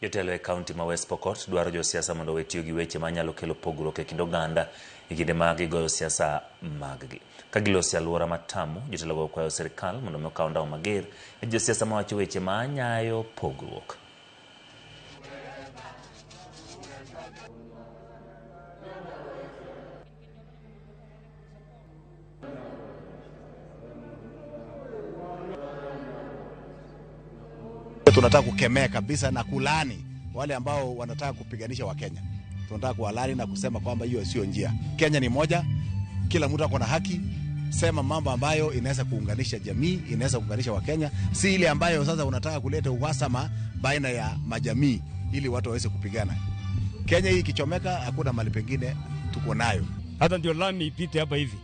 Jotelo e kaunti ma West Pokot dwaro josiasa mondo wetiyo gi weche manyalo kelo pogruok e kind oganda e kinde ma gigoyo siasa maggi. Ka giloso alwora matamu, jotelogo kwayo sirkal mondo okaw ondamo mager e josiasa mawacho weche manyayo pogruok. Tunataka kukemea kabisa na kulani wale ambao wanataka kupiganisha Wakenya. Tunataka kuwalani na kusema kwamba hiyo sio njia. Kenya ni moja, kila mtu ako na haki. Sema mambo ambayo inaweza kuunganisha jamii, inaweza kuunganisha Wakenya, si ile ambayo sasa unataka kuleta uhasama baina ya majamii ili watu waweze kupigana. Kenya hii ikichomeka, hakuna mali pengine tuko nayo. Hata ndio lami ipite hapa hivi.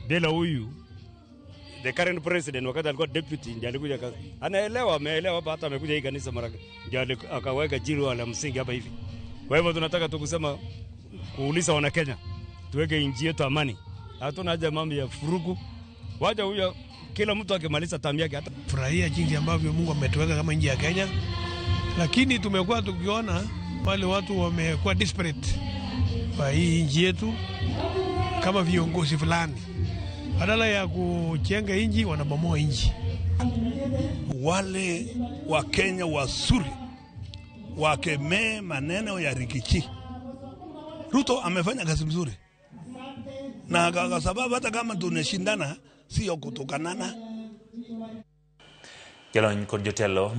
Bila huyu the current president wakati alikuwa deputy ndiye alikuja kazi. Ameelewa hata amekuja hii kanisa mara ndio akaweka jiwe la msingi hapa hivi. Kwa hivyo tunataka tukusema kuuliza wana Kenya tuweke nchi yetu amani. Hatuna haja mambo ya furugu. Wacha huyo kila mtu akimaliza tamu yake hata furahia jinsi ambavyo Mungu ametuweka kama nchi ya Kenya. Lakini tumekuwa tukiona wale watu wamekuwa desperate kwa hii nchi yetu kama viongozi fulani. Badala ya kujenga nchi wanabomoa nchi. Wale wa Kenya wazuri wakemee maneno ya Rikichi. Ruto amefanya kazi mzuri. Na kwa sababu hata kama tunashindana sio kutukanana. Jalony kod jotelo